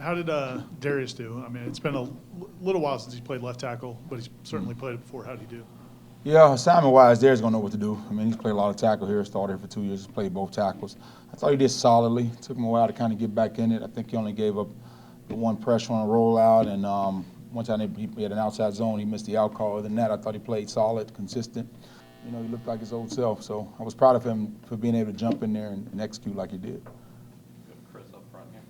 How did Darius do? I mean, it's been a little while since he played left tackle, but he's certainly played it before. How did he do? Yeah, assignment-wise, Darius going to know what to do. I mean, he's played a lot of tackle here, started here for 2 years, he's played both tackles. I thought he did solidly. It took him a while to kind of get back in it. I think he only gave up the one pressure on a rollout, and one time he had an outside zone, he missed the out call. Other than that, I thought he played solid, consistent. You know, he looked like his old self, so I was proud of him for being able to jump in there and execute like he did. Chris up front here.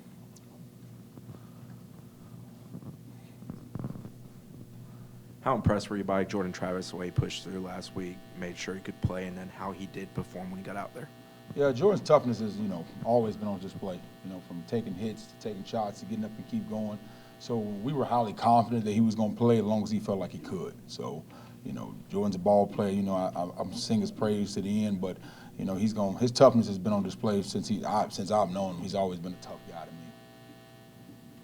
How impressed were you by Jordan Travis, the way he pushed through last week, made sure he could play, and then how he did perform when he got out there? Yeah, Jordan's toughness has, always been on display, from taking hits to taking shots to getting up and keep going. So we were highly confident that he was going to play as long as he felt like he could. So, Jordan's a ball player. I'm singing his praise to the end, but, his toughness has been on display since I've known him. He's always been a tough guy to me.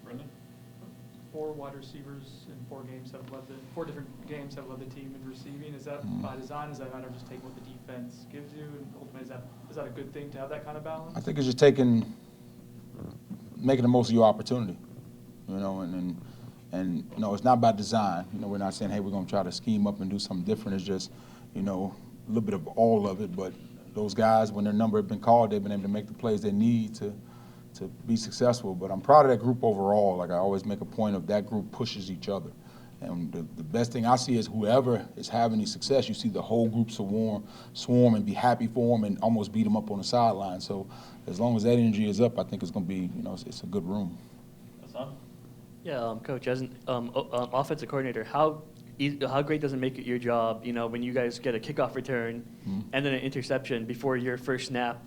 Brendan? 4 wide receivers in 4 different games have led the team in receiving. Is that by design? Is that a matter of just taking what the defense gives you? And ultimately, is that a good thing to have that kind of balance? I think it's just making the most of your opportunity, and it's not by design. We're not saying, hey, we're going to try to scheme up and do something different. It's just, a little bit of all of it. But those guys, when their number has been called, they've been able to make the plays they need to be successful. But I'm proud of that group overall. Like I always make a point of that group pushes each other. And the best thing I see is whoever is having any success, you see the whole group swarm and be happy for them and almost beat them up on the sideline. So as long as that energy is up, I think it's going to be, it's a good room. Yeah, Coach, as an offensive coordinator, how great does it make it your job, when you guys get a kickoff return and then an interception before your first snap,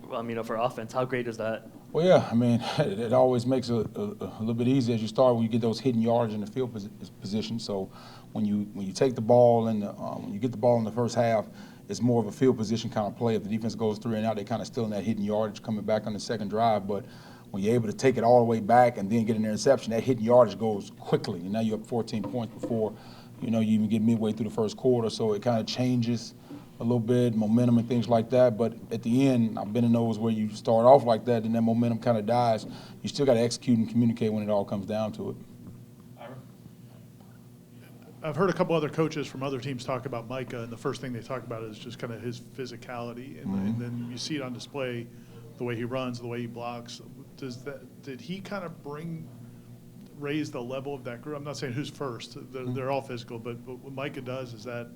for offense? How great is that? Well, yeah, I mean, it always makes it a little bit easier as you start when you get those hidden yards in the field position. So when you take the ball and when you get the ball in the first half, it's more of a field position kind of play. If the defense goes 3 and out, they're kind of still in that hidden yardage coming back on the second drive. But when you're able to take it all the way back and then get an interception, that hidden yardage goes quickly. And now you're up 14 points before, you even get midway through the first quarter. So it kind of changes a little bit, momentum and things like that. But at the end, I've been in those where you start off like that and that momentum kind of dies. You still got to execute and communicate when it all comes down to it. I've heard a couple other coaches from other teams talk about Micah, and the first thing they talk about is just kind of his physicality, and then you see it on display, the way he runs, the way he blocks. Did he kind of raise the level of that group? I'm not saying who's first. They're all physical, but what Micah does, is that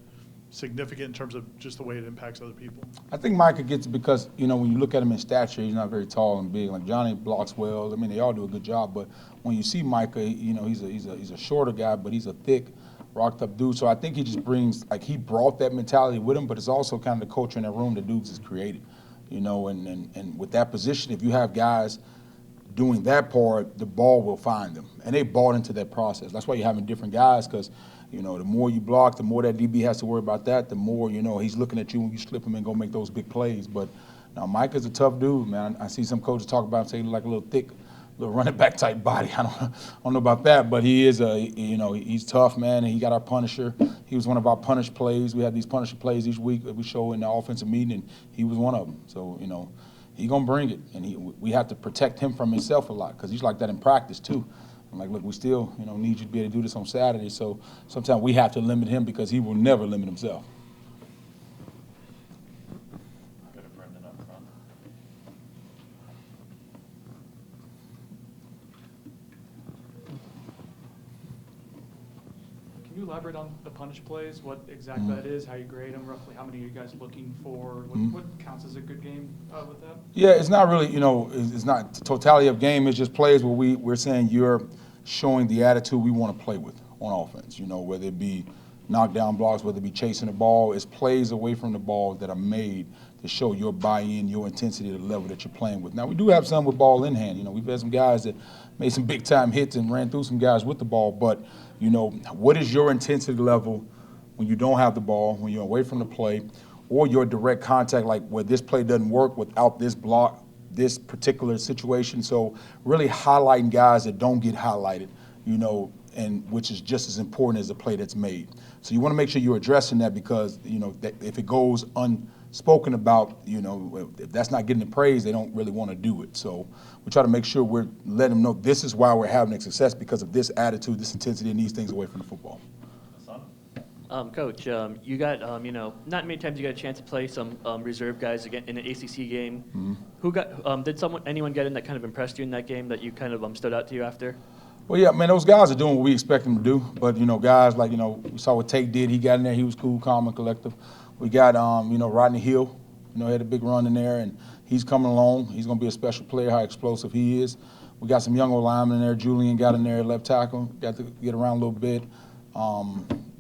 significant in terms of just the way it impacts other people? I think Micah gets it because, when you look at him in stature, he's not very tall and big. Like Johnny blocks well. I mean, they all do a good job. But when you see Micah, he's a shorter guy, but he's a thick, rocked up dude. So I think he just brings, he brought that mentality with him, but it's also kind of the culture in that room that dudes has created. And with that position, if you have guys doing that part, the ball will find them. And they bought into that process. That's why you're having different guys, because the more you block, the more that DB has to worry about that, the more, he's looking at you when you slip him and go make those big plays. But now Micah's a tough dude, man. I see some coaches talk about him saying like a little thick, little running back type body. I don't know about that, but he is he's tough, man, and he got our punisher. He was one of our punish plays. We have these punisher plays each week that we show in the offensive meeting, and he was one of them. So, he's going to bring it, and we have to protect him from himself a lot because he's like that in practice too. I'm like, look, we still, need you to be able to do this on Saturday. So sometimes we have to limit him because he will never limit himself. Go to Brendan up front. Can you elaborate on the punish plays, what exactly that is, how you grade them, roughly how many are you guys looking for, what counts as a good game with that? Yeah, it's not really, it's not the totality of game. It's just plays where we're saying you're showing the attitude we want to play with on offense, whether it be knockdown blocks, whether it be chasing the ball. It's plays away from the ball that are made to show your buy-in, your intensity to the level that you're playing with. Now, we do have some with ball in hand. We've had some guys that made some big-time hits and ran through some guys with the ball. But, what is your intensity level when you don't have the ball, when you're away from the play, or your direct contact, like where this play doesn't work without this block, this particular situation. So really highlighting guys that don't get highlighted, and which is just as important as the play that's made. So you want to make sure you're addressing that because, that if it goes unspoken about, if that's not getting the praise, they don't really want to do it. So we try to make sure we're letting them know this is why we're having success because of this attitude, this intensity, and these things away from the football. Coach, you got, not many times you got a chance to play some reserve guys again in an ACC game. Mm-hmm. Who got? Did anyone get in that kind of impressed you in that game that you kind of stood out to you after? Well, yeah, man, those guys are doing what we expect them to do. But, guys like, we saw what Tate did. He got in there. He was cool, calm, and collective. We got, Rodney Hill, had a big run in there, and he's coming along. He's going to be a special player, how explosive he is. We got some young old linemen in there. Julian got in there, left tackle, got to get around a little bit.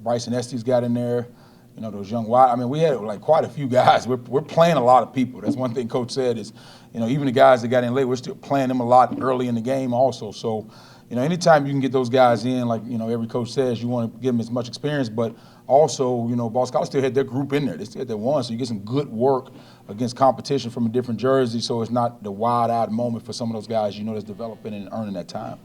Bryson Estes got in there, those young wide. I mean, we had like quite a few guys. We're playing a lot of people. That's one thing Coach said is, even the guys that got in late, we're still playing them a lot early in the game also. So, anytime you can get those guys in, like, every coach says, you want to give them as much experience, but also, Ball Scouts still had their group in there. They still had their one, so you get some good work against competition from a different jersey, so it's not the wide-eyed moment for some of those guys, that's developing and earning that time.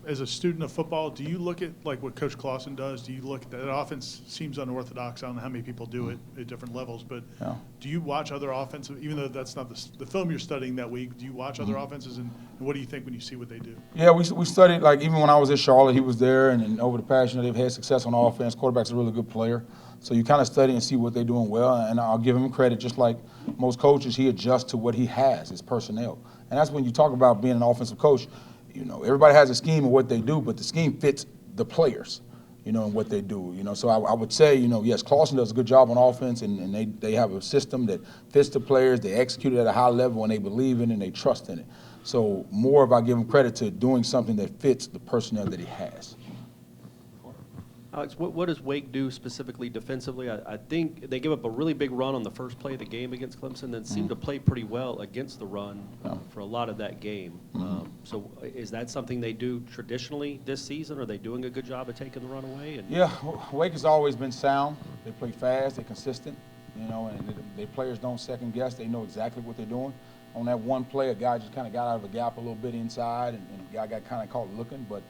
As a student of football, do you look at like what Coach Clausen does? Do you look at that offense seems unorthodox? I don't know how many people do it at different levels, but Yeah. do you watch other offensive, even though that's not the film you're studying that week, do you watch other offenses and what do you think when you see what they do? Yeah, we studied, like, even when I was at Charlotte, he was there, and over the past, they've had success on offense. Quarterback's a really good player. So you kind of study and see what they're doing well, and I'll give him credit. Just like most coaches, he adjusts to what he has, his personnel. And that's when you talk about being an offensive coach. Everybody has a scheme of what they do, but the scheme fits the players, and what they do. So I would say, yes, Clausen does a good job on offense, and they have a system that fits the players. They execute it at a high level, and they believe in it, and they trust in it. So more if I give him credit to doing something that fits the personnel that he has. Alex, what does Wake do specifically defensively? I think they give up a really big run on the first play of the game against Clemson, then seem to play pretty well against the run for a lot of that game. So is that something they do traditionally this season? Are they doing a good job of taking the run away? Yeah, Wake has always been sound. They play fast, they're consistent, and their players don't second guess. They know exactly what they're doing. On that one play, a guy just kind of got out of a gap a little bit inside, and the guy got kind of caught looking, but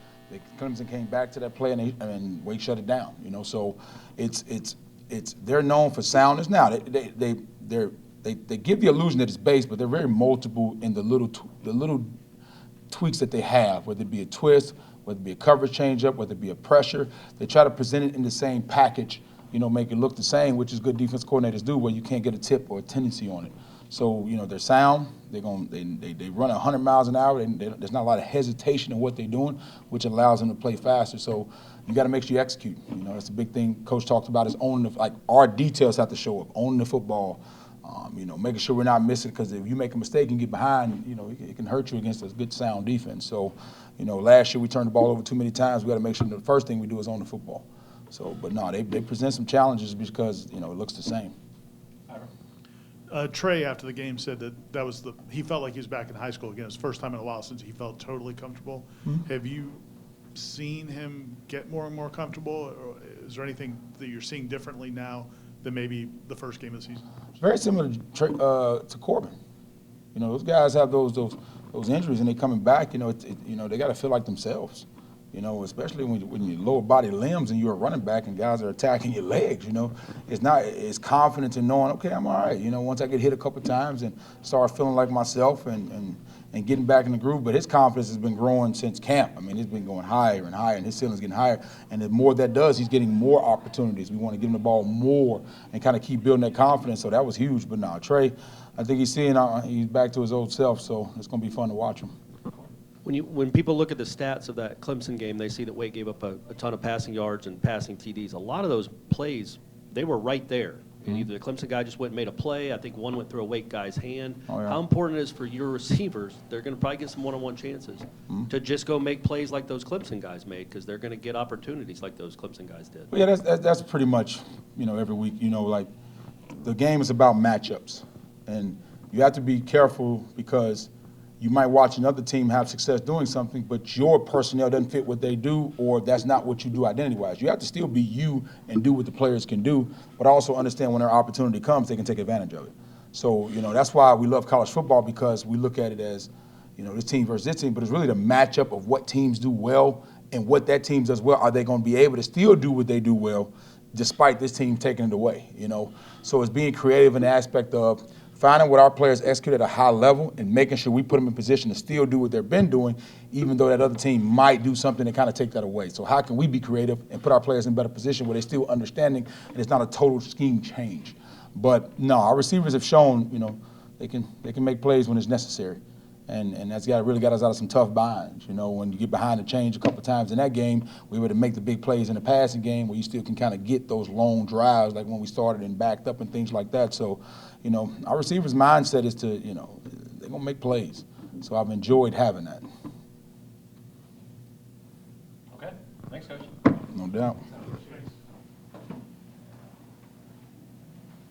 Clemson came back to that play, and Wake shut it down. So it's they're known for soundness. Now they give the illusion that it's base, but they're very multiple in the little tweaks that they have, whether it be a twist, whether it be a coverage changeup, whether it be a pressure. They try to present it in the same package, make it look the same, which is good defense coordinators do, where you can't get a tip or a tendency on it. So, they're sound. They run 100 miles an hour. There's not a lot of hesitation in what they're doing, which allows them to play faster. So you got to make sure you execute. That's a big thing Coach talks about is owning our details have to show up, owning the football, making sure we're not missing, because if you make a mistake and get behind, it can hurt you against a good sound defense. So, last year we turned the ball over too many times. We got to make sure the first thing we do is own the football. So, but no, they present some challenges because, it looks the same. Trey, after the game, said that was he felt like he was back in high school again. It was the first time in a while since he felt totally comfortable. Mm-hmm. Have you seen him get more and more comfortable, or is there anything that you're seeing differently now than maybe the first game of the season? Very similar to Corbin. Those guys have those injuries and they coming back. They got to feel like themselves. Especially when you lower body limbs and you're a running back and guys are attacking your legs, it's confidence in knowing, okay, I'm all right. Once I get hit a couple times and start feeling like myself and getting back in the groove. But his confidence has been growing since camp. I mean, it's been going higher and higher, and his ceiling's getting higher. And the more that does, he's getting more opportunities. We want to give him the ball more and kind of keep building that confidence. So that was huge. But now, Trey, I think he's back to his old self, so it's going to be fun to watch him. When people look at the stats of that Clemson game, they see that Wake gave up a ton of passing yards and passing TDs. A lot of those plays, they were right there. And either the Clemson guy just went and made a play. I think one went through a Wake guy's hand. Oh, yeah. How important it is for your receivers, they're going to probably get some one-on-one chances, to just go make plays like those Clemson guys made, because they're going to get opportunities like those Clemson guys did. Well, yeah, that's pretty much, every week, like the game is about matchups. And you have to be careful because you might watch another team have success doing something, but your personnel doesn't fit what they do, or that's not what you do identity-wise. You have to still be you and do what the players can do, but also understand when their opportunity comes, they can take advantage of it. So, that's why we love college football, because we look at it as, this team versus this team, but it's really the matchup of what teams do well and what that team does well. Are they going to be able to still do what they do well despite this team taking it away, So it's being creative in the aspect of finding what our players execute at a high level and making sure we put them in position to still do what they've been doing, even though that other team might do something to kind of take that away. So how can we be creative and put our players in better position where they're still understanding and it's not a total scheme change? But no, our receivers have shown, they can make plays when it's necessary. And that's really got us out of some tough binds. When you get behind the change a couple of times in that game, we were to make the big plays in the passing game where you still can kind of get those long drives like when we started and backed up and things like that. So, our receivers' mindset is to, they're going to make plays. So I've enjoyed having that. Okay. Thanks, Coach. No doubt.